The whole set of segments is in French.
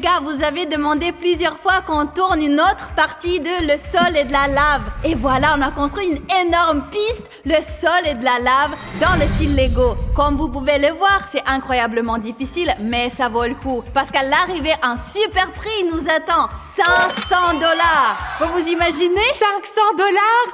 gars, vous avez demandé plusieurs fois qu'on tourne une autre partie de Le sol et de la lave. Et voilà, on a construit une énorme piste, Le sol et de la lave, dans le style Lego. Comme vous pouvez le voir, c'est incroyablement difficile, mais ça vaut le coup. Parce qu'à l'arrivée, un super prix nous attend. 500 $. Vous vous imaginez? 500 $,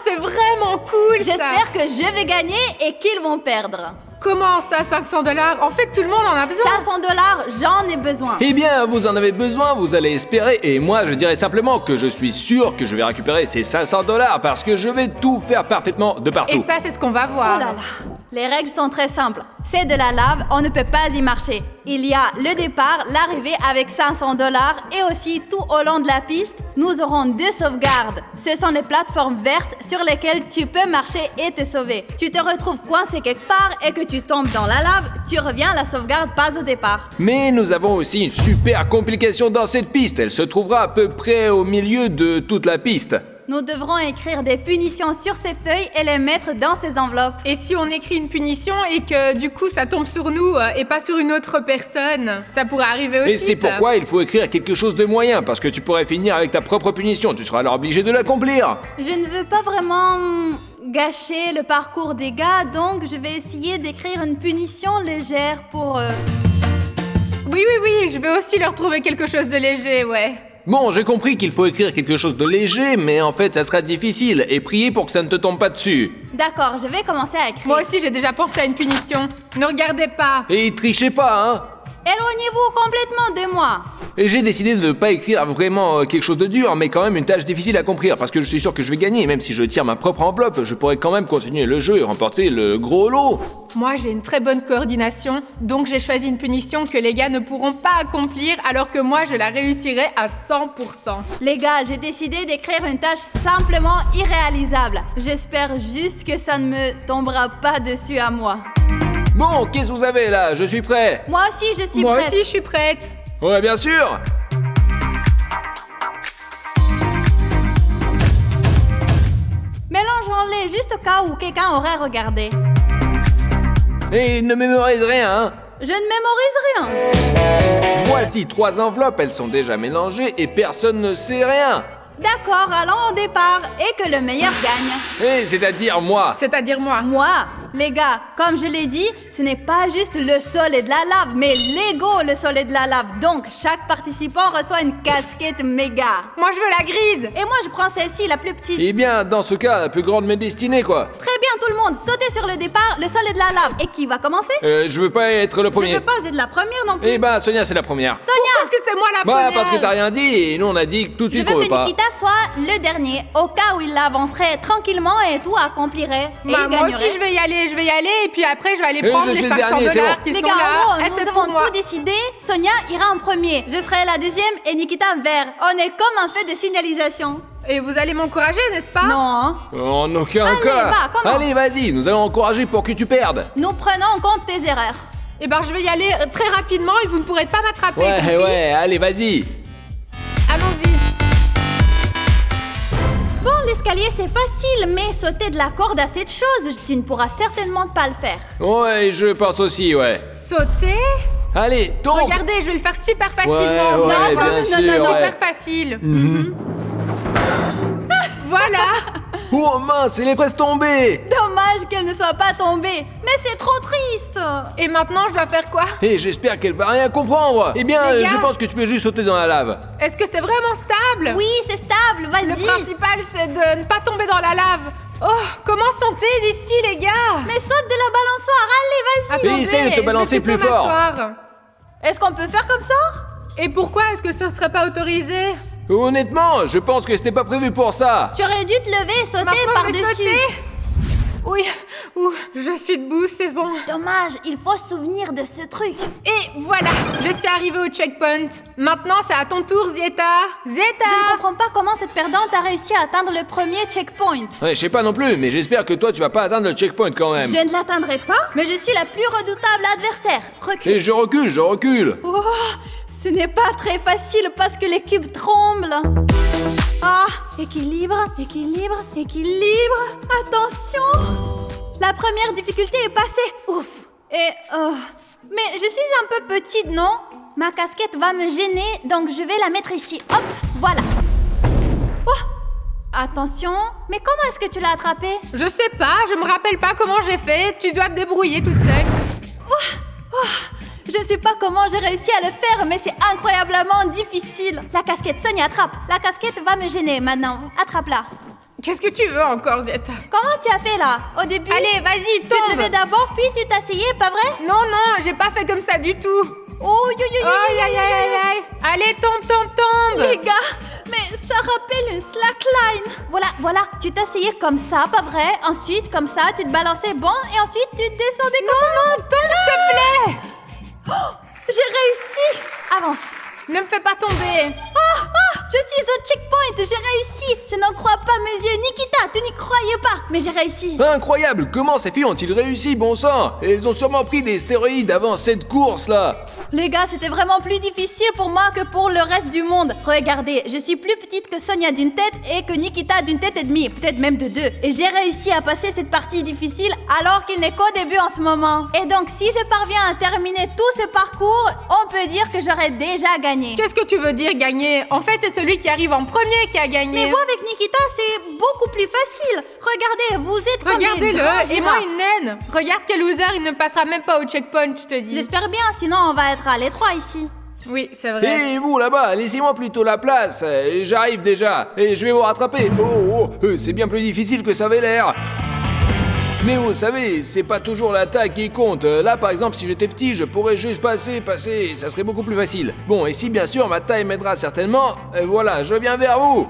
c'est vraiment cool. J'espère que je vais gagner et qu'ils vont perdre. Comment ça, 500 $? En fait, tout le monde en a besoin. 500 $, j'en ai besoin. Eh bien, vous en avez besoin, vous allez espérer, et moi je dirais simplement que je suis sûr que je vais récupérer ces 500 $ parce que je vais tout faire parfaitement de partout. Et ça, c'est ce qu'on va voir. Oh là là. Les règles sont très simples. C'est de la lave, on ne peut pas y marcher. Il y a le départ, l'arrivée avec 500 $ et aussi tout au long de la piste, nous aurons 2 sauvegardes. Ce sont les plateformes vertes sur lesquelles tu peux marcher et te sauver. Tu te retrouves coincé quelque part et que tu tombes dans la lave, tu reviens, la sauvegarde passe au départ. Mais nous avons aussi une super complication dans cette piste. Elle se trouvera à peu près au milieu de toute la piste. Nous devrons écrire des punitions sur ces feuilles et les mettre dans ces enveloppes. Et si on écrit une punition et que du coup ça tombe sur nous et pas sur une autre personne, ça pourrait arriver aussi. Et c'est ça. pourquoi il faut écrire quelque chose de moyen, parce que tu pourrais finir avec ta propre punition. Tu seras alors obligé de l'accomplir. Je ne veux pas vraiment gâcher le parcours des gars, donc je vais essayer d'écrire une punition légère pour eux. Oui, je vais aussi leur trouver quelque chose de léger, ouais. Bon, j'ai compris qu'il faut écrire quelque chose de léger, mais en fait ça sera difficile, et prier pour que ça ne te tombe pas dessus. D'accord, je vais commencer à écrire. Moi aussi, j'ai déjà pensé à une punition. Ne regardez pas. Et trichez pas, hein. Éloignez-vous complètement de moi. Et j'ai décidé de ne pas écrire vraiment quelque chose de dur, mais quand même une tâche difficile à complir, parce que je suis sûr que je vais gagner. Même si je tire ma propre enveloppe, je pourrais quand même continuer le jeu et remporter le gros lot. Moi, j'ai une très bonne coordination, donc j'ai choisi une punition que les gars ne pourront pas accomplir, alors que moi, je la réussirai à 100%. Les gars, j'ai décidé d'écrire une tâche simplement irréalisable. J'espère juste que ça ne me tombera pas dessus à moi. Bon, qu'est-ce que vous avez là? Je suis prêt. Moi aussi, je suis Moi prête. aussi, je suis prête. Ouais, bien sûr. Mélangeons-les juste au cas où quelqu'un aurait regardé. Et ne mémorise rien, hein. Je ne mémorise rien. Voici 3 enveloppes, elles sont déjà mélangées et personne ne sait rien. D'accord, allons au départ et que le meilleur gagne. Et c'est-à-dire moi. C'est-à-dire moi. Moi, les gars, comme je l'ai dit, ce n'est pas juste le sol et de la lave, mais Lego le sol et de la lave. Donc, chaque participant reçoit une casquette méga. Moi, je veux la grise. Et moi, je prends celle-ci, la plus petite. Eh bien, dans ce cas, la plus grande m'est destinée, quoi. Très bien, tout le monde, sautez sur le départ, le sol et de la lave. Et qui va commencer? Je veux pas être le Je premier. veux pas être de la première non plus. Eh ben, Sonia, c'est la première. Sonia! Parce que c'est moi la Bah, première. parce que t'as rien dit et nous on a dit tout de Je suite veux qu'on veut que pas. Nikita soit le dernier, au cas où il avancerait tranquillement et tout accomplirait. Et Bah, il moi gagnerait. aussi, je vais y aller, et puis après, je vais aller Et prendre je les suis le 500 dernier, c'est $ bon. qui Les sont gars, là. en gros, Et nous c'est avons pour moi. tout décidé. Sonia ira en premier. Je serai la deuxième et Nikita vert. On est comme un fait de signalisation. Et vous allez m'encourager, n'est-ce pas? Non, hein? En aucun Allez, cas. va, commence. Allez, vas-y, nous allons encourager pour que tu perdes. Nous prenons en compte tes erreurs. Eh ben, je vais y aller très rapidement et vous ne pourrez pas m'attraper. Ouais, compris? ouais, allez, vas-y. Allons-y. Bon, l'escalier c'est facile, mais sauter de la corde à cette chose, tu ne pourras certainement pas le faire. Ouais, je pense aussi, ouais. Sauter. Allez, tombe. Regardez, je vais le faire super facilement. Ouais, Non, bien non, sûr, non, ouais. super facile. Voilà. Oh mince, elle est presque tombée. Dommage qu'elle ne soit pas tombée. Mais c'est trop triste. Et maintenant, je dois faire quoi? Et j'espère qu'elle va rien comprendre. Eh bien, Les gars. je pense que tu peux juste sauter dans la lave. Est-ce que c'est vraiment stable? Oui, c'est stable, Le vas-y. principal, c'est de ne pas tomber dans la lave. Oh, comment sauter d'ici, les gars? Mais saute de la balançoire, allez, vas-y. Attendez, essaye de te balancer je vais plus plutôt fort. m'asseoir. Est-ce qu'on peut faire comme ça? Et pourquoi est-ce que ce serait pas autorisé? Honnêtement, je pense que c'était pas prévu pour ça. Tu aurais dû te lever et sauter Maintenant, je vais par-dessus. sauter. Oui, je suis debout, c'est bon. Dommage, il faut se souvenir de ce truc. Et voilà, je suis arrivée au checkpoint. Maintenant, c'est à ton tour, Zieta. Je ne comprends pas comment cette perdante a réussi à atteindre le premier checkpoint. Ouais, je sais pas non plus, mais j'espère que toi tu vas pas atteindre le checkpoint quand même. Je ne l'atteindrai pas, mais je suis la plus redoutable adversaire. Recule. Et je recule. Oh, ce n'est pas très facile parce que les cubes tremblent. Ah, équilibre. Attention. La première difficulté est passée. Ouf. Et mais je suis un peu petite, non? Ma casquette va me gêner, donc je vais la mettre ici. Hop, voilà. Oh, attention, mais comment est-ce que tu l'as attrapée? Je sais pas, je me rappelle pas comment j'ai fait. Tu dois te débrouiller toute seule. Je sais pas comment j'ai réussi à le faire, mais c'est incroyablement difficile. La casquette, Sonia, attrape. La casquette va me gêner maintenant. Attrape-la. Qu'est-ce que tu veux encore, Zeta? Comment tu as fait là? Au début, Allez, vas-y, tu te tombe. levais d'abord, puis tu t'asseyais, pas vrai? Non, j'ai pas fait comme ça du tout. Oh, yo, yo, yo, yo, yo, yo, yo. Aïe. Allez, tombe. Les gars, mais ça rappelle une slackline. Voilà, tu t'asseyais comme ça, pas vrai? Ensuite, comme ça, tu te balançais bon, et ensuite tu descendais comme... Non, tombe, s'il te plaît. J'ai réussi! Avance. Ne me fais pas tomber. Je suis au checkpoint, j'ai réussi. Je n'en crois pas mes yeux. Nikita, tu n'y croyais pas, mais j'ai réussi. Incroyable, comment ces filles ont-ils réussi, bon sang? Elles ont sûrement pris des stéroïdes avant cette course-là. Les gars, c'était vraiment plus difficile pour moi que pour le reste du monde. Regardez, je suis plus petite que Sonia d'une tête et que Nikita d'une tête et demie, peut-être même de 2. Et j'ai réussi à passer cette partie difficile alors qu'il n'est qu'au début en ce moment. Et donc, si je parviens à terminer tout ce parcours, on peut dire que j'aurais déjà gagné. Qu'est-ce que tu veux dire gagner? En fait, c'est celui qui arrive en premier qui a gagné. Mais vous, avec Nikita, c'est beaucoup plus facile. Regardez, vous êtes comme des grands Regardez-le, et moi girafes. une naine. Regarde quel loser, il ne passera même pas au checkpoint, je te dis. J'espère bien, sinon on va être à l'étroit ici. Oui, c'est vrai. Et vous là-bas, laissez-moi plutôt la place. J'arrive déjà, et je vais vous rattraper. C'est bien plus difficile que ça avait l'air. Mais vous savez, c'est pas toujours la taille qui compte. Là, par exemple, si j'étais petit, je pourrais juste passer, ça serait beaucoup plus facile. Bon, et si bien sûr ma taille m'aidera certainement, voilà, je viens vers vous.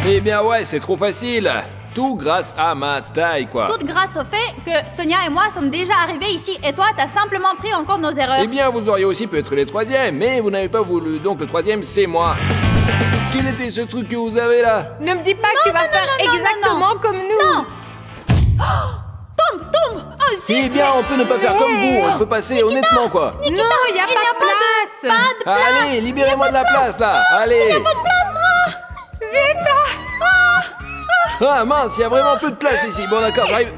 Eh bien ouais, c'est trop facile. Tout grâce à ma taille, quoi. Toute grâce au fait que Sonia et moi sommes déjà arrivés ici et toi, t'as simplement pris en compte nos erreurs. Eh bien, vous auriez aussi pu être les troisièmes, mais vous n'avez pas voulu, donc le troisième, c'est moi. Quel était ce truc que vous avez là? Ne me dis pas que tu vas faire non, exactement comme nous. Non. Tombe. Oh, zut. Eh bien, on peut ne pas faire comme vous, on peut passer honnêtement, quoi. Non, il n'y a pas de place. Pas de place. Allez, libérez-moi de la place, là. Allez. Zeta. Ah mince, il y a vraiment peu de place ici. Bon, d'accord, j'arrive.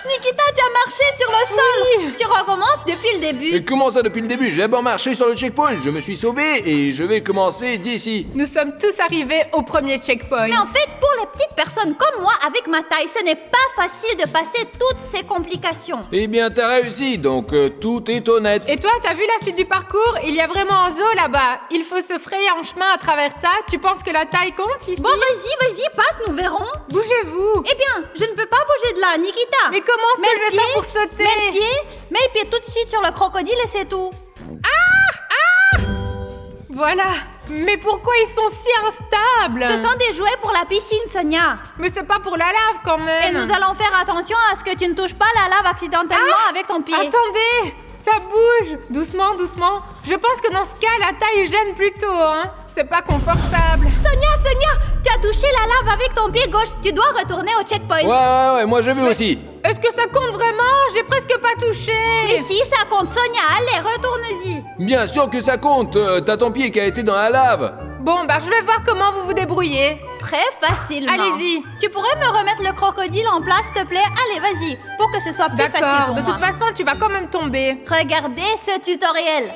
Nikita, tu as marché sur le sol. Oui. Tu recommences depuis le début. Et comment ça depuis le début? J'ai d'abord marché sur le checkpoint, je me suis sauvé et je vais commencer d'ici. Nous sommes tous arrivés au premier checkpoint. Mais en fait, pour les petites personnes comme moi, avec ma taille, ce n'est pas facile de passer toutes ces complications. Eh bien, t'as réussi, donc tout est honnête. Et toi, t'as vu la suite du parcours? Il y a vraiment un zoo là-bas. Il faut se frayer un chemin à travers ça. Tu penses que la taille compte ici? Bon, vas-y, passe, nous verrons. Bougez-vous. Eh bien, je ne peux pas bouger de là, Nikita. Mais comment est-ce que je vais faire pour sauter? Mets le pied tout de suite sur le crocodile et c'est tout. Voilà. Mais pourquoi ils sont si instables? Ce sont des jouets pour la piscine, Sonia. Mais c'est pas pour la lave quand même. Et nous allons faire attention à ce que tu ne touches pas la lave accidentellement avec ton pied. Attendez, ça bouge. Doucement. Je pense que dans ce cas, la taille gêne plutôt, hein. C'est pas confortable. Sonia, tu as touché la lave avec ton pied gauche. Tu dois retourner au checkpoint. Ouais, moi je veux aussi. Est-ce que ça compte vraiment? J'ai presque pas touché. Mais si, ça compte, Sonia. Allez, retourne-y. Bien sûr que ça compte, t'as ton pied qui a été dans la lave. Bon, je vais voir comment vous vous débrouillez. Très facilement. Allez-y. Tu pourrais me remettre le crocodile en place, s'il te plaît? Allez, vas-y, pour que ce soit plus facile D'accord, pour de moi. toute façon, tu vas quand même tomber. Regardez ce tutoriel.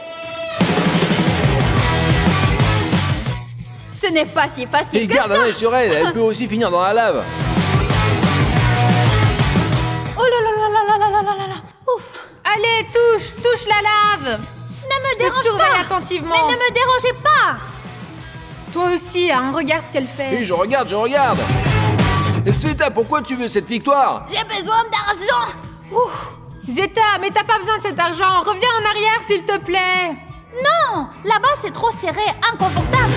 Ce n'est pas si facile Et que garde ça. un œil sur elle, elle peut aussi finir dans la lave. Oh là. Ouf. Allez, touche la lave. Ne me Je dérange surveille pas. attentivement. Mais ne me dérangez pas. Toi aussi, hein, regarde ce qu'elle fait. Et je regarde. Sveta, pourquoi tu veux cette victoire? J'ai besoin d'argent. Ouf. Zeta, mais t'as pas besoin de cet argent. Reviens en arrière, s'il te plaît. Non, là-bas c'est trop serré, inconfortable.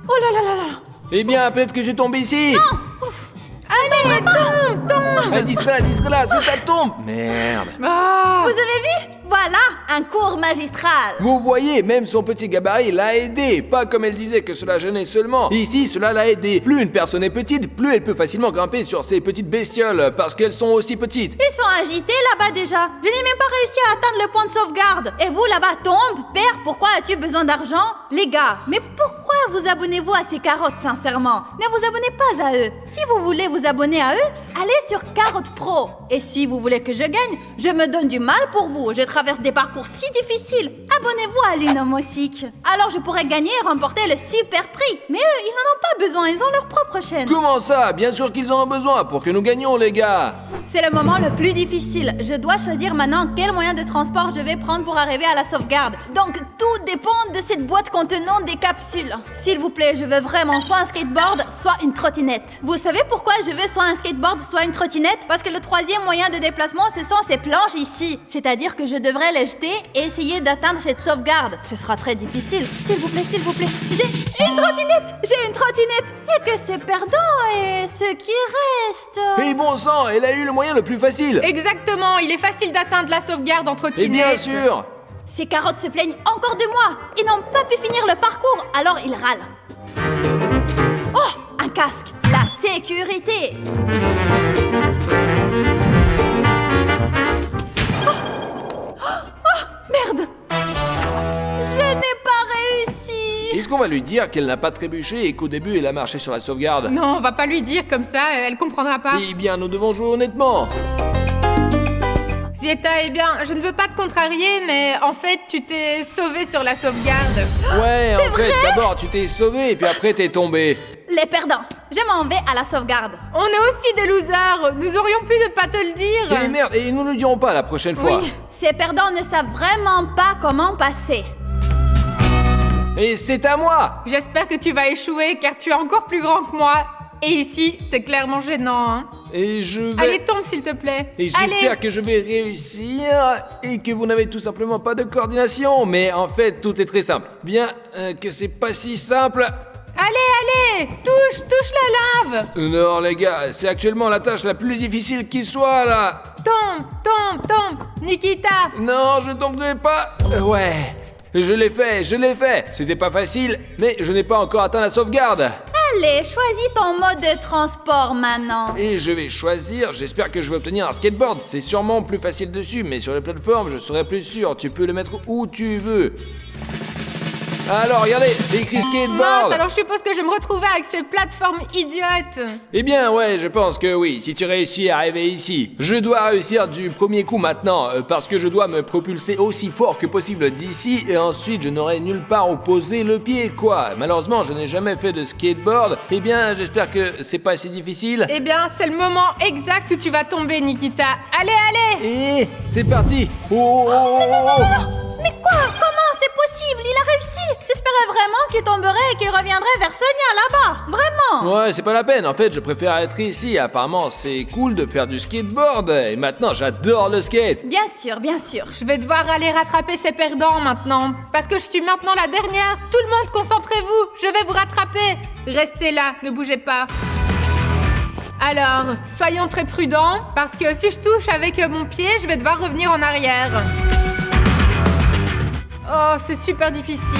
Oh là. Eh bien, peut-être que je tombe ici. Ouf. Allez, tombe. Ah, distrait-la, Sveta tombe. Merde. Ah. Vous avez vu? Voilà, un cours magistral. Vous voyez, même son petit gabarit l'a aidé. Pas comme elle disait que cela gênait seulement. Ici, cela l'a aidé. Plus une personne est petite, plus elle peut facilement grimper sur ces petites bestioles, parce qu'elles sont aussi petites. Ils sont agités là-bas déjà. Je n'ai même pas réussi à atteindre le point de sauvegarde. Et vous là-bas, tombe, père, pourquoi as-tu besoin d'argent? Les gars, mais pourquoi vous abonnez-vous à ces carottes, sincèrement? Ne vous abonnez pas à eux. Si vous voulez vous abonner à eux, allez sur Carotte Pro. Et si vous voulez que je gagne, je me donne du mal pour vous. Je traverse des parcours si difficiles. Abonnez-vous à l'Unomosic. Alors je pourrais gagner et remporter le super prix. Mais eux, ils n'en ont pas besoin, ils ont leur propre chaîne. Comment ça? Bien sûr qu'ils en ont besoin pour que nous gagnions, les gars. C'est le moment le plus difficile. Je dois choisir maintenant quel moyen de transport je vais prendre pour arriver à la sauvegarde. Donc tout dépend de cette boîte contenant des capsules. S'il vous plaît, je veux vraiment soit un skateboard, soit une trottinette. Vous savez pourquoi je veux soit un skateboard, soit une trottinette? Parce que le troisième moyen de déplacement, ce sont ces planches ici. C'est-à-dire que je devrais les jeter et essayer d'atteindre cette sauvegarde. Ce sera très difficile. S'il vous plaît, s'il vous plaît. J'ai une trottinette! J'ai une trottinette! Et que c'est perdant et ce qui reste... Et bon sang, elle a eu le moyen le plus facile. Exactement, il est facile d'atteindre la sauvegarde en Et trottinette. bien sûr. Ces carottes se plaignent encore de moi. Ils n'ont pas pu finir le parcours, alors ils râlent. Oh, un casque. La sécurité. Merde. Je n'ai pas réussi. Est-ce qu'on va lui dire qu'elle n'a pas trébuché et qu'au début elle a marché sur la sauvegarde? Non, on va pas lui dire comme ça, elle comprendra pas. Eh bien, nous devons jouer honnêtement. Zieta, eh bien, je ne veux pas te contrarier, mais en fait, tu t'es sauvé sur la sauvegarde. Ouais, en fait, d'abord tu t'es sauvé et puis après t'es tombé. Les perdants. Je m'en vais à la sauvegarde. On est aussi des losers, nous aurions pu ne pas te le dire. Et merde, et nous ne le dirons pas la prochaine fois. Oui. Ces perdants ne savent vraiment pas comment passer. Et c'est à moi. J'espère que tu vas échouer, car tu es encore plus grand que moi. Et ici, c'est clairement gênant, hein. Et je vais... Allez, tombe, s'il te plaît. Et j'espère Allez. que je vais réussir et que vous n'avez tout simplement pas de coordination. Mais en fait, tout est très simple. Bien que c'est pas si simple. Allez, touche la lave. Non, les gars, c'est actuellement la tâche la plus difficile qui soit, là. Tombe, Nikita. Non, je tomberai pas. Ouais, je l'ai fait. C'était pas facile, mais je n'ai pas encore atteint la sauvegarde. Allez, choisis ton mode de transport maintenant. Et je vais choisir, j'espère que je vais obtenir un skateboard. C'est sûrement plus facile dessus, mais sur les plateformes, je serai plus sûr. Tu peux le mettre où tu veux. Alors, regardez, c'est écrit skateboard. Mince, alors je suppose que je vais me retrouver avec ces plateformes idiotes. Eh bien, ouais, je pense que oui, si tu réussis à arriver ici. Je dois réussir du premier coup maintenant, parce que je dois me propulser aussi fort que possible d'ici, et ensuite je n'aurai nulle part où poser le pied, quoi. Malheureusement, je n'ai jamais fait de skateboard. Eh bien, j'espère que c'est pas si difficile. Eh bien, c'est le moment exact où tu vas tomber, Nikita. Allez. Et c'est parti. Oh. Mais quoi? Comment c'est possible? Il a réussi. J'espérais vraiment qu'il tomberait et qu'il reviendrait vers Sonia là-bas. Vraiment. Ouais, c'est pas la peine. En fait, je préfère être ici. Apparemment, c'est cool de faire du skateboard. Et maintenant, j'adore le skate. Bien sûr, bien sûr. Je vais devoir aller rattraper ces perdants maintenant. Parce que je suis maintenant la dernière. Tout le monde, concentrez-vous. Je vais vous rattraper. Restez là, ne bougez pas. Alors, soyons très prudents. Parce que si je touche avec mon pied, je vais devoir revenir en arrière. Oh, c'est super difficile.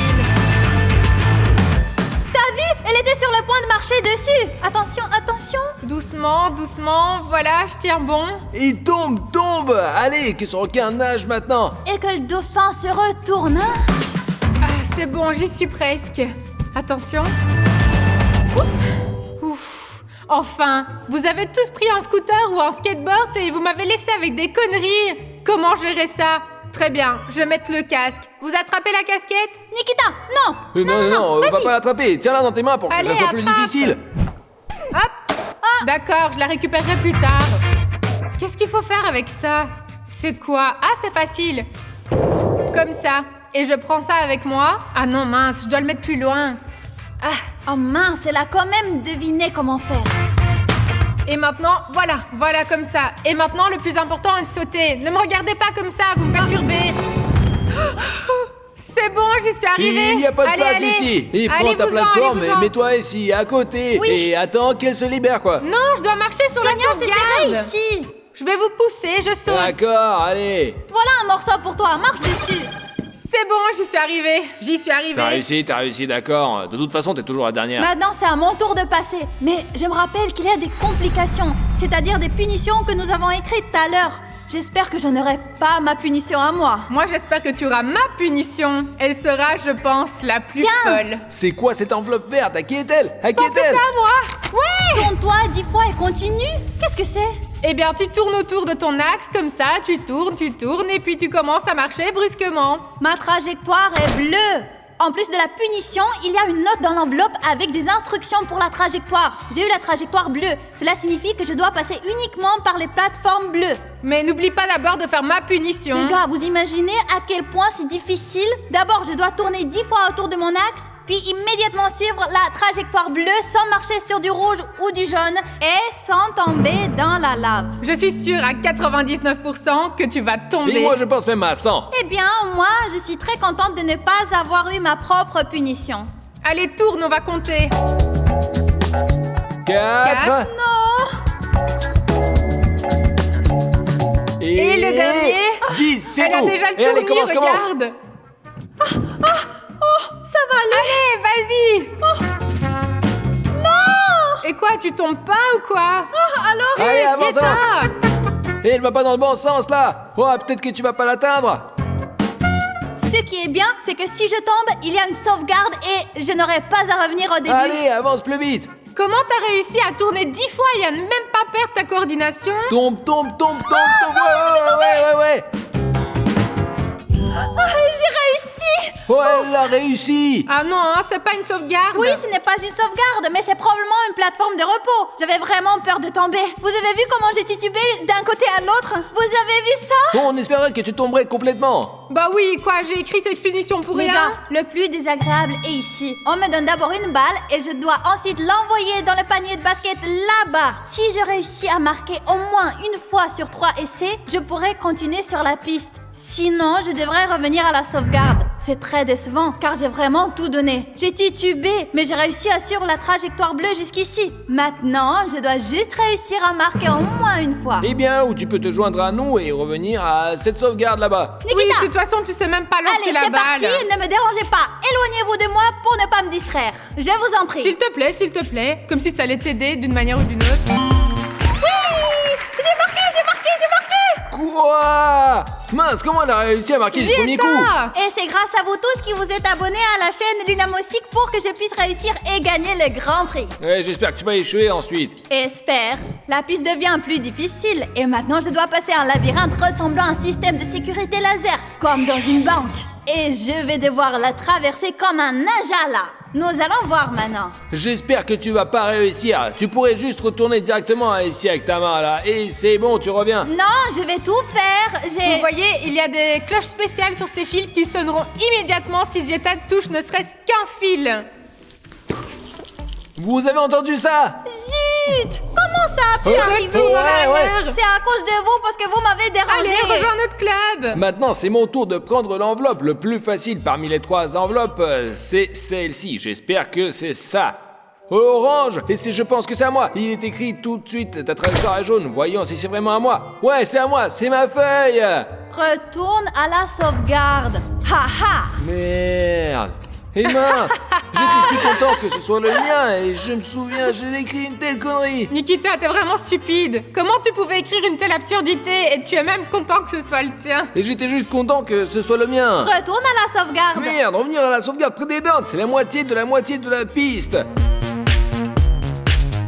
T'as vu? Elle était sur le point de marcher dessus. Attention. Doucement, voilà, je tiens bon. Et tombe. Allez, que ce requin nage maintenant. Et que le dauphin se retourne. Ah, c'est bon, j'y suis presque. Attention. Ouf. Enfin, vous avez tous pris un scooter ou un skateboard et vous m'avez laissé avec des conneries. Comment gérer ça? Très bien, je vais mettre le casque. Vous attrapez la casquette? Nikita, non. Non, on va vas-y. pas l'attraper. Tiens-la dans tes mains pour que Allez, ça soit plus attrape. difficile. Hop. D'accord, je la récupérerai plus tard. Qu'est-ce qu'il faut faire avec ça? C'est quoi? Ah, c'est facile. Comme ça. Et je prends ça avec moi. Ah non, mince, je dois le mettre plus loin. Ah, Oh mince, elle a quand même deviné comment faire. et maintenant, voilà comme ça. Et maintenant, le plus important est de sauter. Ne me regardez pas comme ça, vous me perturbez. C'est bon, j'y suis arrivée. Il n'y a pas de Allez, place allez. ici. Et prends ta Allez-vous-en, plateforme et allez-vous-en. mets-toi ici, à côté. Oui. Et attends qu'elle se libère, quoi. Non, je dois marcher sur Sonia, la c'est serré sauvegarde. ici. Je vais vous pousser, je saute. D'accord, allez. Voilà un morceau pour toi, marche dessus. C'est bon, j'y suis arrivée. J'y suis arrivée. T'as réussi, d'accord. De toute façon, t'es toujours la dernière. Maintenant, c'est à mon tour de passer. Mais je me rappelle qu'il y a des complications, c'est-à-dire des punitions que nous avons écrites tout à l'heure. J'espère que je n'aurai pas ma punition à moi. Moi, j'espère que tu auras ma punition. Elle sera, je pense, la plus folle. C'est quoi cette enveloppe verte? À qui est-elle? À qui Pense que c'est est-elle? à moi. Ouais. Tourne-toi 10 fois et continue. Qu'est-ce que c'est? Eh bien, tu tournes autour de ton axe, comme ça, tu tournes, et puis tu commences à marcher brusquement. Ma trajectoire est bleue. En plus de la punition, il y a une note dans l'enveloppe avec des instructions pour la trajectoire. J'ai eu la trajectoire bleue. Cela signifie que je dois passer uniquement par les plateformes bleues. Mais n'oublie pas d'abord de faire ma punition. Les gars, vous imaginez à quel point c'est difficile? D'abord, je dois tourner 10 fois autour de mon axe, puis immédiatement suivre la trajectoire bleue sans marcher sur du rouge ou du jaune et sans tomber dans la lave. Je suis sûre à 99% que tu vas tomber. Et moi, je pense même à 100. Eh bien, moi, je suis très contente de ne pas avoir eu ma propre punition. Allez, tourne, on va compter. 4. Non! Et le dernier? 10, c'est Elle a nous. déjà le Et tournis, allez, commence. regarde. Ça va aller! Allez, vas-y. Non! Et quoi, tu tombes pas ou quoi? Alors? Allez, avance, Vieta. avance. Et elle va pas dans le bon sens, là. Oh, peut-être que tu vas pas l'atteindre. Ce qui est bien, c'est que si je tombe, il y a une sauvegarde et je n'aurai pas à revenir au début. Allez, avance plus vite. Comment t'as réussi à tourner 10 fois et à ne même pas perdre ta coordination? Tombe. Ouais. J'ai réussi! Oh, elle l'a réussi. Ah non, hein, c'est pas une sauvegarde. Oui, ce n'est pas une sauvegarde, mais c'est probablement une plateforme de repos. J'avais vraiment peur de tomber. Vous avez vu comment j'ai titubé d'un côté à l'autre? Vous avez vu ça? On espérait que tu tomberais complètement. Bah oui, quoi, j'ai écrit cette punition pour Les rien. gars, le plus désagréable est ici. On me donne d'abord une balle et je dois ensuite l'envoyer dans le panier de basket là-bas. Si je réussis à marquer au moins une fois sur 3 essais, je pourrais continuer sur la piste. Sinon, je devrais revenir à la sauvegarde. C'est très décevant, car j'ai vraiment tout donné. J'ai titubé, mais j'ai réussi à suivre la trajectoire bleue jusqu'ici. Maintenant, je dois juste réussir à marquer au moins une fois. Eh bien, ou tu peux te joindre à nous et revenir à cette sauvegarde là-bas. Oui, Nikita, de toute façon, tu sais même pas lancer allez, la c'est balle. parti, ne me dérangez pas. Éloignez-vous de moi pour ne pas me distraire. Je vous en prie. S'il te plaît, comme si ça allait t'aider d'une manière ou d'une autre. Quoi? Mince, comment elle a réussi à marquer du premier coup? Et c'est grâce à vous tous qui vous êtes abonnés à la chaîne Lunamosic pour que je puisse réussir et gagner le grand prix. Ouais, j'espère que tu vas échouer ensuite. Espère. La piste devient plus difficile et maintenant je dois passer un labyrinthe ressemblant à un système de sécurité laser, comme dans une banque. Et je vais devoir la traverser comme un ninja là. Nous allons voir maintenant. J'espère que tu vas pas réussir. Tu pourrais juste retourner directement ici avec ta main là. Et c'est bon, tu reviens. Non, je vais tout faire. Vous voyez, il y a des cloches spéciales sur ces fils qui sonneront immédiatement si Zieta touche ne serait-ce qu'un fil. Vous avez entendu ça? Zut! Comment ça a pu Ouais, arriver? ouais. C'est à cause de vous parce que vous m'avez dérangé. Allez, rejoins notre club. Maintenant, c'est mon tour de prendre l'enveloppe. Le plus facile parmi les 3 enveloppes, c'est celle-ci. J'espère que c'est ça. Orange! Et si je pense que c'est à moi, il est écrit tout de suite. Ta trajectoire est jaune. Voyons si c'est vraiment à moi. Ouais, c'est à moi, c'est ma feuille! Retourne à la sauvegarde. Ha ha! Merde! Et mince! J'étais si content que ce soit le mien et je me souviens, j'ai écrit une telle connerie! Nikita, t'es vraiment stupide. Comment tu pouvais écrire une telle absurdité et tu es même content que ce soit le tien? Et j'étais juste content que ce soit le mien! Retourne à la sauvegarde. Merde, revenir à la sauvegarde près des dents, c'est la moitié de la piste!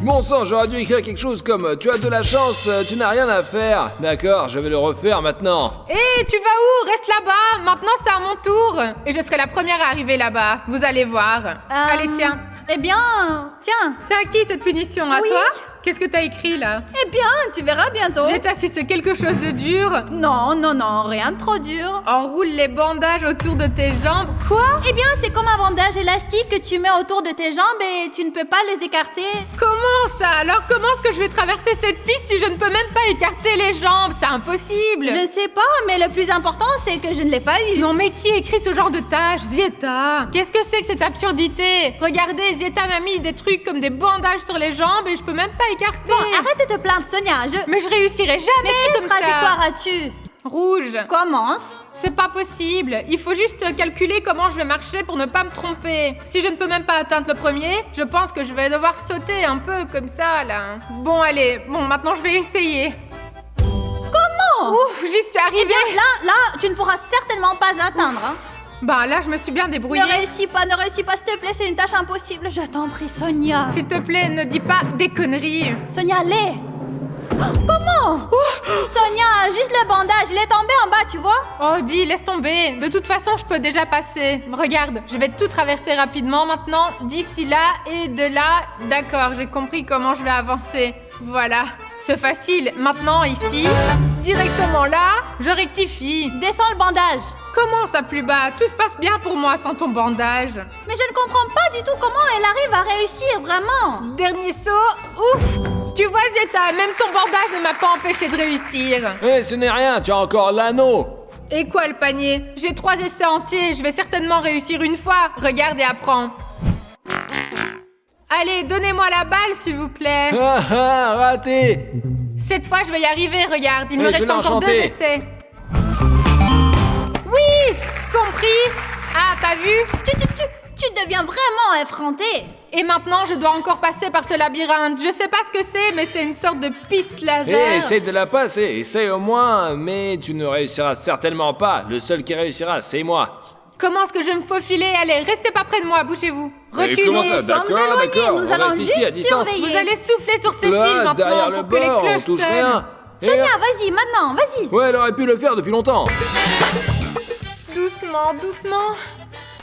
Bon sang, j'aurais dû écrire quelque chose comme « Tu as de la chance, tu n'as rien à faire ». D'accord, je vais le refaire maintenant. Hé, tu vas où? Reste là-bas. Maintenant, c'est à mon tour. Et je serai la première à arriver là-bas. Vous allez voir. Allez, tiens. Eh bien, tiens. C'est à qui cette punition? À Oui. toi? Qu'est-ce que t'as écrit là? Eh bien, tu verras bientôt. Zeta, si c'est quelque chose de dur, Non, rien de trop dur. enroule les bandages autour de tes jambes. Quoi? Eh bien, c'est comme un bandage élastique que tu mets autour de tes jambes et tu ne peux pas les écarter. Comment ça? Alors comment est-ce que je vais traverser cette piste si je ne peux même pas écarter les jambes? C'est impossible. Je ne sais pas, mais le plus important, c'est que je ne l'ai pas eu. Non mais qui écrit ce genre de tâche? Zieta, qu'est-ce que c'est que cette absurdité? Regardez, Zieta m'a mis des trucs comme des bandages sur les jambes et je peux même pas écarté. Bon, arrête de te plaindre, Sonia. Mais je réussirai jamais Mais quelle comme ça. trajectoire as-tu? Rouge. Commence. C'est pas possible. Il faut juste calculer comment je vais marcher pour ne pas me tromper. Si je ne peux même pas atteindre le premier, je pense que je vais devoir sauter un peu comme ça, là. Bon, allez. Bon, maintenant, je vais essayer. Comment? Ouf, j'y suis arrivée. Eh bien, là, tu ne pourras certainement pas atteindre. Hein. Bah, là, je me suis bien débrouillée. Ne réussis pas, s'il te plaît, c'est une tâche impossible. Je t'en prie, Sonia. S'il te plaît, ne dis pas des conneries. Sonia, l'est. Comment? Sonia, juste le bandage, il est tombé en bas, tu vois? Oh, dis, laisse tomber. De toute façon, je peux déjà passer. Regarde, je vais tout traverser rapidement maintenant, d'ici là et de là. D'accord, j'ai compris comment je vais avancer. Voilà, c'est facile. Maintenant, ici, directement là, je rectifie. Descends le bandage. Comment ça, plus bas? Tout se passe bien pour moi sans ton bandage. Mais je ne comprends pas du tout comment elle arrive à réussir, vraiment. Dernier saut, ouf! Tu vois, Zieta, même ton bandage ne m'a pas empêché de réussir. Eh, ce n'est rien, tu as encore l'anneau. Et quoi, le panier? J'ai 3 essais entiers, je vais certainement réussir une fois. Regarde et apprends. Allez, donnez-moi la balle, s'il vous plaît. Ah ah, raté. Cette fois, je vais y arriver, regarde. Il me Mais je reste l'ai encore 2 enchanté. essais. Oui! Compris? Ah, t'as vu? Tu deviens vraiment effronté. Et maintenant, je dois encore passer par ce labyrinthe. Je sais pas ce que c'est, mais c'est une sorte de piste laser. Eh, essaye de la passer, essaye au moins, mais tu ne réussiras certainement pas. Le seul qui réussira, c'est moi. Comment est-ce que je vais me faufiler? Allez, restez pas près de moi, bougez-vous. Mais comment ça? Reculez. D'accord, éloignés, d'accord, nous on allons reste ici juste à distance. surveiller. Vous allez souffler sur ces fils Là, maintenant derrière le pour que les bord, on cloches touche sonnent. rien. Et Sonia, là- vas-y, maintenant, vas-y. Ouais, elle aurait pu le faire depuis longtemps. Doucement, doucement.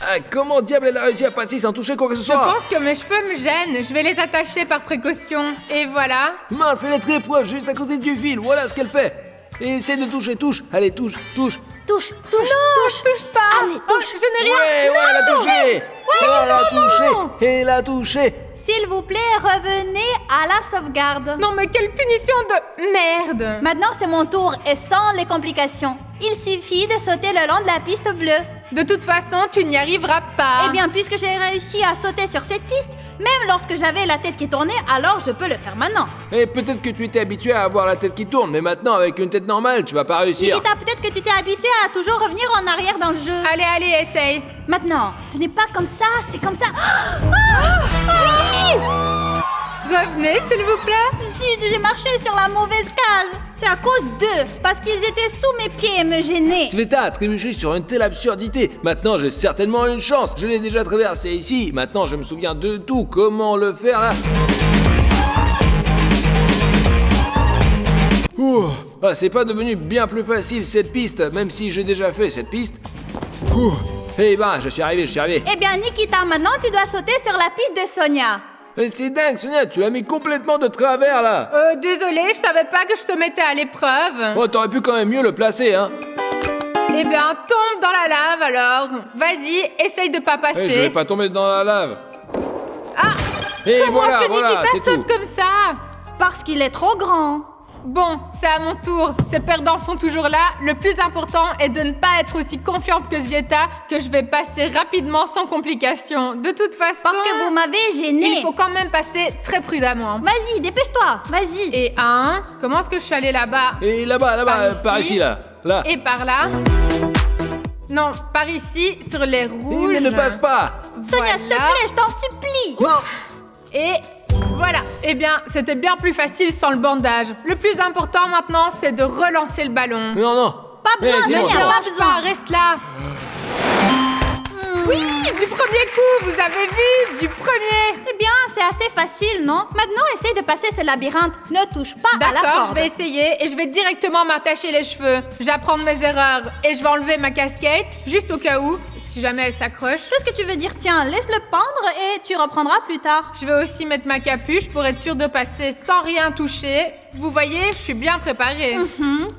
Ah, comment diable elle a réussi à passer sans toucher quoi que ce Je soit? pense que mes cheveux me gênent. Je vais les attacher par précaution. Et voilà. Mince, elle est très proche, juste à côté du fil, voilà ce qu'elle fait. Et essaie de toucher, touche. Allez, touche, touche. Touche. Je touche pas. Allez, touche. Oh, je n'ai rien. Ouais, elle a touché. Elle a touché. Elle a touché. S'il vous plaît, revenez à la sauvegarde. Non, mais quelle punition de merde. Maintenant, c'est mon tour et sans les complications. Il suffit de sauter le long de la piste bleue. De toute façon, tu n'y arriveras pas. Eh bien, puisque j'ai réussi à sauter sur cette piste, même lorsque j'avais la tête qui tournait, alors je peux le faire maintenant. Et peut-être que tu étais habitué à avoir la tête qui tourne, mais maintenant, avec une tête normale, tu vas pas réussir. Nikita, peut-être que tu t'es habitué à toujours revenir en arrière dans le jeu. Allez, allez, essaye. Maintenant, ce n'est pas comme ça, c'est comme ça. Revenez, s'il vous plaît. Zut, j'ai marché sur la mauvaise case. C'est à cause d'eux, parce qu'ils étaient sous mes pieds et me gênaient. Sveta a trébuché sur une telle absurdité. Maintenant, j'ai certainement une chance. Je l'ai déjà traversé ici. Maintenant, je me souviens de tout. Comment le faire là? Ouh. Ah, c'est pas devenu bien plus facile cette piste, même si j'ai déjà fait cette piste. Ouh. Eh ben, je suis arrivé. Eh bien, Nikita, maintenant tu dois sauter sur la piste de Sonia. C'est dingue, Sonia, tu l'as mis complètement de travers là. Désolée, je savais pas que je te mettais à l'épreuve. Oh, t'aurais pu quand même mieux le placer, hein. Eh bien, tombe dans la lave alors. Vas-y, essaye de pas passer. Eh, je vais pas tomber dans la lave. Ah. Et Comment voilà, est-ce que voilà, Nikita c'est saute tout. comme ça? Parce qu'il est trop grand. Bon, c'est à mon tour. Ces perdants sont toujours là. Le plus important est de ne pas être aussi confiante que Zieta, que je vais passer rapidement sans complications. De toute façon... Parce que vous m'avez gêné. Il faut quand même passer très prudemment. Vas-y, dépêche-toi, vas-y. Et comment est-ce que je suis allée là-bas? Et là-bas, par ici, là. Et par là? Non, par ici, sur les rouges. Mais ne passe pas. Sonia, s'il te Voilà. plaît, je t'en supplie. Non. Et voilà. Eh bien, c'était bien plus facile sans le bandage. Le plus important maintenant, c'est de relancer le ballon. Non. Pas besoin, Eh, dis-moi. Sonia, pas Dérange besoin. pas, reste là. Oui, du premier coup, vous avez vu, du premier. Eh bien, c'est assez facile, non? Maintenant, essaye de passer ce labyrinthe. Ne touche pas à la D'accord, corde. je vais essayer et je vais directement m'attacher les cheveux. J'apprends de mes erreurs et je vais enlever ma casquette, juste au cas où, si jamais elle s'accroche. Qu'est-ce que tu veux dire? Tiens, laisse-le pendre et tu reprendras plus tard. Je vais aussi mettre ma capuche pour être sûre de passer sans rien toucher. Vous voyez, je suis bien préparée.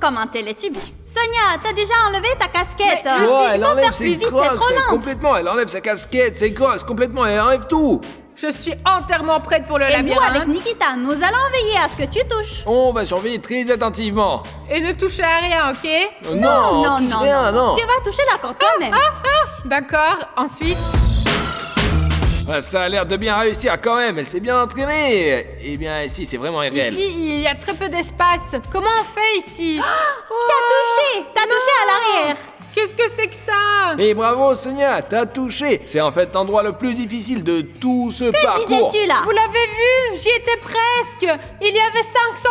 Comme un télétubi. Sonia, t'as déjà enlevé ta casquette. Mais- Si, Oh, il elle faut enlève faire plus ses vite, t'es crocs, trop lente. complètement. Elle enlève sa casquette, ses grosses, complètement. Elle enlève tout. Je suis entièrement prête pour le Et nous, labyrinthe. avec Nikita, nous allons veiller à ce que tu touches. On va surveiller très attentivement. Et ne touchez à rien, ok? Non, touche rien, non. Tu vas toucher la corde toi-même. D'accord, ensuite... Ah, ça a l'air de bien réussir quand même, elle s'est bien entraînée. Eh bien, ici, c'est vraiment irréel. Ici, il y a très peu d'espace. Comment on fait ici? T'as touché à l'arrière. Qu'est-ce que c'est que ça? Et bravo Sonia, t'as touché. C'est en fait l'endroit le plus difficile de tout ce Que parcours. disais-tu là? Vous l'avez vu? J'y étais presque. Il y avait 500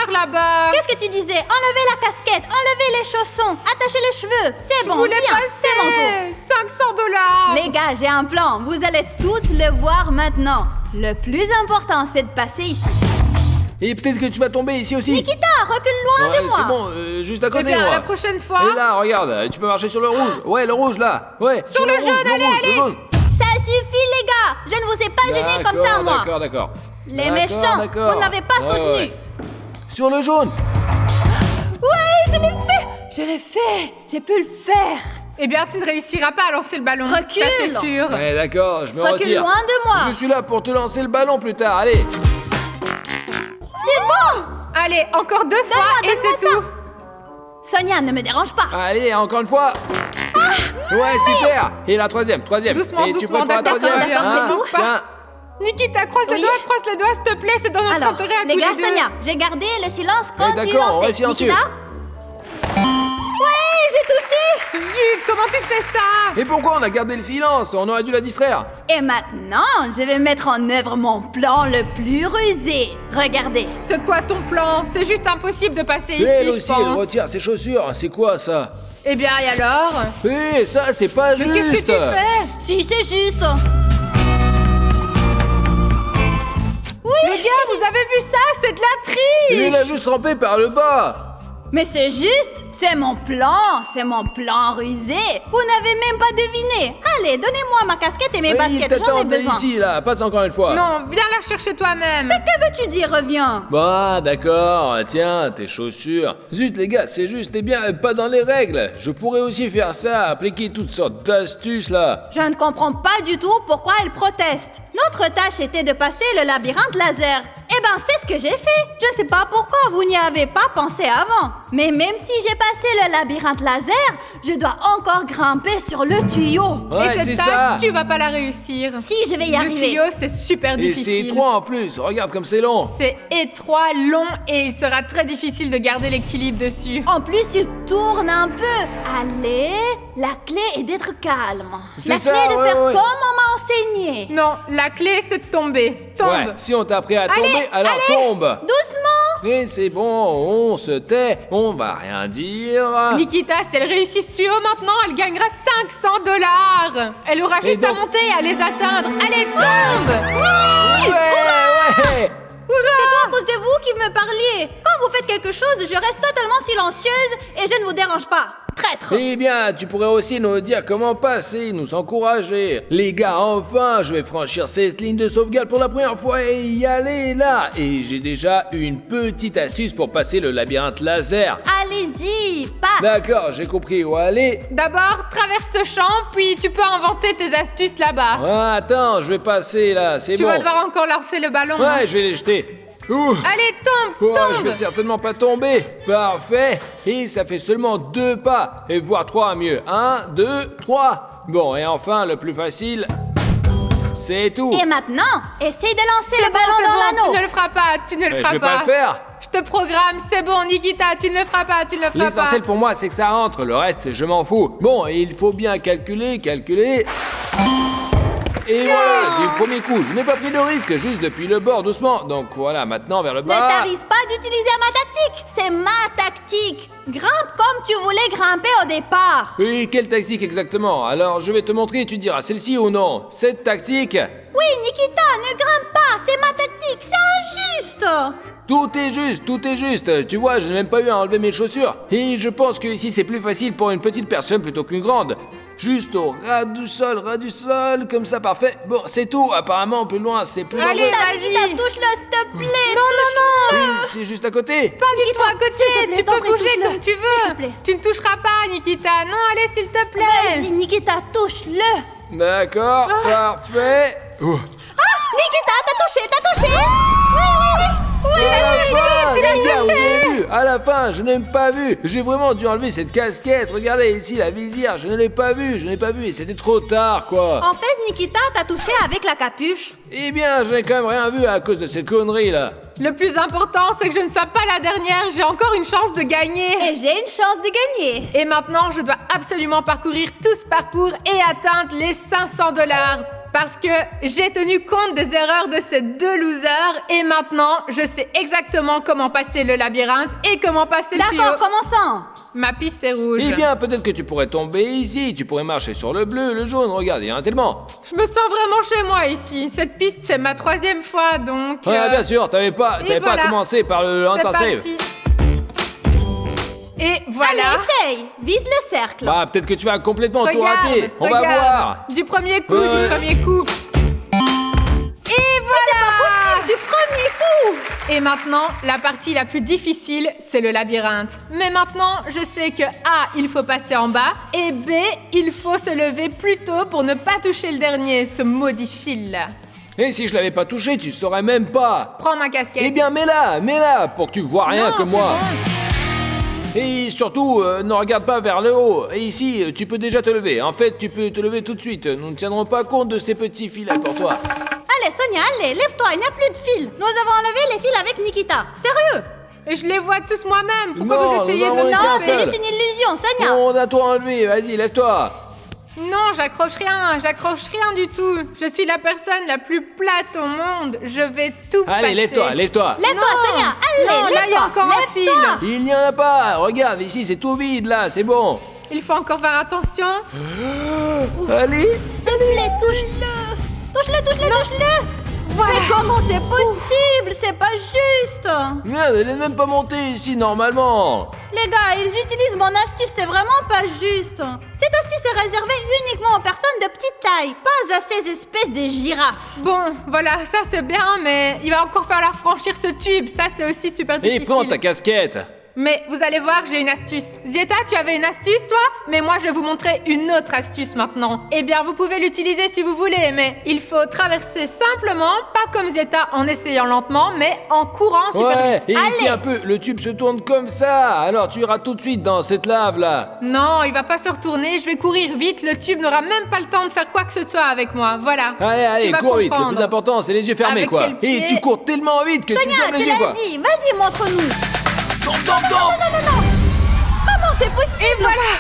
$ là-bas. Qu'est-ce que tu disais? Enlevez la casquette, enlevez les chaussons, attachez les cheveux. C'est Je bon, voulais viens, c'est mon tour. passer 500 $. Les gars, j'ai un plan. Vous allez tous le voir maintenant. Le plus important, c'est de passer ici. Et peut-être que tu vas tomber ici aussi. Nikita, recule loin Ouais, de moi. c'est bon, juste à Eh côté bien, moi. la prochaine fois. Et là, regarde, tu peux marcher sur le rouge. Ouais, le rouge là. Ouais. Sur le rouge, jaune, le allez, rouge, allez. le jaune. Ça suffit, les gars. Je ne vous ai pas gêné comme ça, moi. D'accord. Les D'accord, méchants, d'accord. vous n'avez pas Ouais, soutenu. ouais. Sur le jaune. Ouais, je l'ai fait. Je l'ai fait. J'ai pu le faire. Eh bien, tu ne réussiras pas à lancer le ballon. Recule. Ça, c'est sûr. Ouais, d'accord, je me Recule retire. loin de moi. Je suis là pour te lancer le ballon plus tard, allez. C'est bon. Allez, encore 2 fois et donne-moi c'est ça. tout. Sonia, ne me dérange pas. Allez, encore une fois. Ouais, super. Et la troisième. Doucement, Et tu doucement, prends pour la d'accord, troisième. d'accord, c'est tout. Tiens. Nikita, croise Oui. les doigts, s'il te plaît. C'est dans notre Alors, intérêt à les tous gars, les deux. Sonia, j'ai gardé le silence quand tu d'accord, on lançais. reste silencieux. Nikita. Ouais, j'ai touché. Zut, comment tu fais ça? Et pourquoi on a gardé le silence? On aurait dû la distraire. Et maintenant, je vais mettre en œuvre mon plan le plus rusé. Regardez. C'est quoi ton plan? C'est juste impossible de passer Et ici, elle je aussi, elle pense. retire ses chaussures. C'est quoi ça? Eh bien, et alors? Eh, ça, c'est pas Mais juste. qu'est-ce que tu fais? Si, c'est juste. Les gars, vous avez vu ça? C'est de la Il triche! l'a juste trempé par le bas. Mais c'est juste, c'est mon plan rusé. Vous n'avez même pas deviné. Allez, donnez-moi ma casquette et mes Oui, baskets, j'en ai t'attends, t'es besoin. ici, là, passe encore une fois. Non, viens la chercher toi-même. Que veux-tu dire, reviens? Bah, d'accord, tiens, tes chaussures. Zut, les gars, c'est juste, eh bien, pas dans les règles. Je pourrais aussi faire ça, appliquer toutes sortes d'astuces, là. Je ne comprends pas du tout pourquoi elle proteste. Notre tâche était de passer le labyrinthe laser. Eh ben, c'est ce que j'ai fait. Je ne sais pas pourquoi vous n'y avez pas pensé avant. Mais même si j'ai passé le labyrinthe laser, je dois encore grimper sur le tuyau. Ouais, et c'est cette ça. tâche, tu vas pas la réussir. Si, je vais y Le arriver. tuyau, c'est super Et c'est difficile. étroit en plus, regarde comme c'est long. C'est étroit, long et il sera très difficile de garder l'équilibre dessus. En plus, il tourne un peu. Allez, la clé est d'être calme. C'est La ça, clé est de ouais, faire ouais. comme on m'a enseigné. Non, la clé, c'est de tomber. Tombe. Ouais, si on t'a appris à tomber, Allez, alors allez. tombe. Doucement. Et c'est bon, on se tait, on va rien dire. Nikita, si elle réussit ce tuyau maintenant, elle gagnera 500 $. Elle aura Et juste à donc- monter et à les atteindre. Allez, tombe! Ouais. C'est tout à cause de vous qui me parliez. Quand vous faites quelque chose, je reste totalement silencieuse et je ne vous dérange pas. Traître. Eh bien, tu pourrais aussi nous dire comment passer, nous encourager. Les gars, enfin, je vais franchir cette ligne de sauvegarde pour la première fois et y aller là. Et j'ai déjà une petite astuce pour passer le labyrinthe laser. Allez-y, passe. D'accord, j'ai compris où aller. D'abord, traverse ce champ, puis tu peux inventer tes astuces là-bas. Ah, attends, je vais passer là, c'est Tu bon. vas devoir encore lancer le ballon. hein. Ouais, je vais les jeter. Ouh. Allez, tombe, Oh, je tombe! vais certainement pas tomber. Parfait. Et ça fait seulement 2 pas. Et voire 3 mieux. 1, 2, 3. Bon, et enfin, le plus facile, c'est tout. Et maintenant, essaye de lancer C'est le bon, ballon c'est dans bon, l'anneau. tu ne le feras pas, tu ne le Je feras vais pas le faire. Je te programme, c'est bon, Nikita, tu ne le feras pas, tu ne le feras pas. L'essentiel pour moi, c'est que ça rentre. Le reste, je m'en fous. Bon, il faut bien calculer. Et voilà, du premier coup, je n'ai pas pris de risque, juste depuis le bord, doucement. Donc voilà, maintenant vers le Ne bas. t'avise pas d'utiliser ma tactique. C'est ma tactique. Grimpe comme tu voulais grimper au départ. Oui, quelle tactique exactement? Alors, je vais te montrer et tu diras celle-ci ou non. Cette tactique, Oui, Nikita, ne grimpe pas. C'est ma tactique. C'est injuste. tout est juste. Tu vois, je n'ai même pas eu à enlever mes chaussures. Et je pense que ici, c'est plus facile pour une petite personne plutôt qu'une grande. Juste au ras du sol, comme ça, parfait. Bon, c'est tout. Apparemment, plus loin, c'est plus Allez, dangereux. vas-y. Nikita, touche-le, s'il te plaît. Non, Oui, c'est juste à côté. pas du tout à côté, s'il te plaît, tu t'en peux prie, bouger touche-le, comme tu s'il te veux. plaît. Tu ne toucheras pas, Nikita. Non, allez, s'il te plaît. Vas-y, Nikita, touche-le. D'accord, parfait. Oh. Nikita, t'as touché. Oui. Tu l'as touché. À la fin, je n'ai même pas vu. J'ai vraiment dû enlever cette casquette. Regardez ici la visière, je ne l'ai pas vue, et c'était trop tard, quoi. En fait, Nikita t'a touché avec la capuche. Eh bien, je n'ai quand même rien vu à cause de cette connerie, là. Le plus important, c'est que je ne sois pas la dernière. J'ai encore une chance de gagner. Et j'ai une chance de gagner. Et maintenant, je dois absolument parcourir tout ce parcours et atteindre les 500 $. Parce que j'ai tenu compte des erreurs de ces deux losers. Et maintenant, je sais exactement comment passer le labyrinthe et comment passer le tuyau. D'accord, commençons. Ma piste, c'est rouge. Eh bien, peut-être que tu pourrais tomber ici. Tu pourrais marcher sur le bleu, le jaune. Regarde, il y en a tellement. Je me sens vraiment chez moi ici. Cette piste, c'est ma 3e fois, donc... Ah, bien sûr, t'avais pas voilà. commencé par le C'est save. parti. Et voilà. Allez, essaye. Vise le cercle. Bah, peut-être que tu vas complètement tout Regarde, rater. On va regarde. voir. Du premier coup, Ouais. du premier coup. Et voilà. Possible, du premier coup. Et maintenant, la partie la plus difficile, c'est le labyrinthe. Mais maintenant, je sais que A, il faut passer en bas, et B, il faut se lever plus tôt pour ne pas toucher le dernier, ce maudit fil-là. Et si je l'avais pas touché, tu saurais même pas. Prends ma casquette. Eh bien, mets-la, pour que tu vois rien Non, que c'est moi. bon. Et surtout, ne regarde pas vers le haut. Et ici, tu peux déjà te lever. En fait, tu peux te lever tout de suite. Nous ne tiendrons pas compte de ces petits fils-là pour toi. Allez, Sonia, allez, lève-toi, il n'y a plus de fil. Nous avons enlevé les fils avec Nikita. Sérieux? Et je les vois tous moi-même. Pourquoi Non, vous essayez de nous me avons laissé un Non, tromper c'est seul. juste une illusion, Sonia. On a tout enlevé. Vas-y, lève-toi. Non, j'accroche rien du tout. Je suis la personne la plus plate au monde. Je vais tout Allez, passer. lève-toi. Lève-toi, Non. Sonia, allez, Non, là, il y a lève-toi. encore un fil. Lève-toi. Il n'y en a pas. Regarde, ici, c'est tout vide, là. C'est bon. Il faut encore faire attention. Allez. S'il te plaît, touche-le. Touche-le. Mais comment c'est possible? C'est pas juste. Merde, elle est même pas montée ici, normalement. Les gars, ils utilisent mon astuce, c'est vraiment pas juste. Cette astuce est réservée uniquement aux personnes de petite taille, pas à ces espèces de girafes. Bon, voilà, ça c'est bien, mais il va encore falloir franchir ce tube. Ça, c'est aussi super Et difficile. prends ta casquette. Mais vous allez voir, j'ai une astuce. Zieta, tu avais une astuce, toi? Mais moi, je vais vous montrer une autre astuce maintenant. Eh bien, vous pouvez l'utiliser si vous voulez, mais il faut traverser simplement, pas comme Zieta en essayant lentement, mais en courant super Ouais, vite. et ici Allez. un peu, le tube se tourne comme ça. Alors tu iras tout de suite dans cette lave là. Non, il va pas se retourner, je vais courir vite, le tube n'aura même pas le temps de faire quoi que ce soit avec moi, voilà. Allez, Tu vas cours vite. Le comprendre. plus important, c'est les yeux fermés, Avec quoi. quel pied Et tu cours tellement vite que tu Sonia, fermes tu les yeux, l'as quoi. dit, vas-y, montre-nous. Tombe. Comment c'est possible? Et voilà!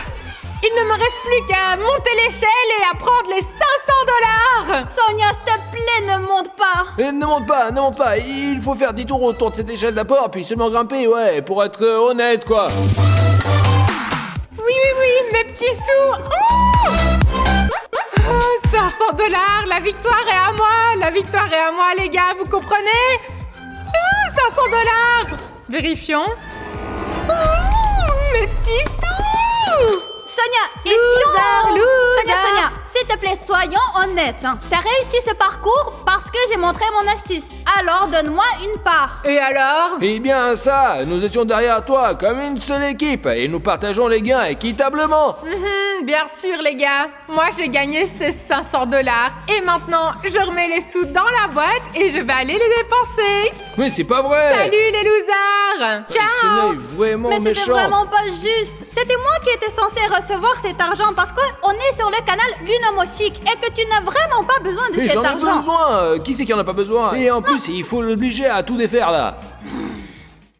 Il ne me reste plus qu'à monter l'échelle et à prendre les 500 $. Sonia, s'il te plaît, ne monte pas. Et ne monte pas. Il faut faire 10 tours autour de cette échelle d'abord, puis seulement grimper, ouais, pour être honnête, quoi. Oui, mes petits sous! Oh, 500 $, la victoire est à moi, les gars, vous comprenez? 500 $. Vérifions. Mes petits sous! Sonia, et si on... Loser. Sonia, s'il te plaît, soyons honnêtes. T'as réussi ce parcours parce que j'ai montré mon astuce. Alors, donne-moi une part. Et alors? Eh bien ça, nous étions derrière toi comme une seule équipe et nous partageons les gains équitablement. Bien sûr, les gars. Moi, j'ai gagné ces 500 $. Et maintenant, je remets les sous dans la boîte et je vais aller les dépenser. Mais c'est pas vrai. Salut, les losers! Ce Ciao! n'est vraiment Mais c'était méchant. vraiment pas juste. C'était moi qui étais censé recevoir cet argent parce qu'on est sur le canal Lunomosic et que tu n'as vraiment pas besoin de Mais cet j'en ai argent. besoin. Qui c'est qui en a pas besoin? Et en plus, il faut l'obliger à tout défaire là.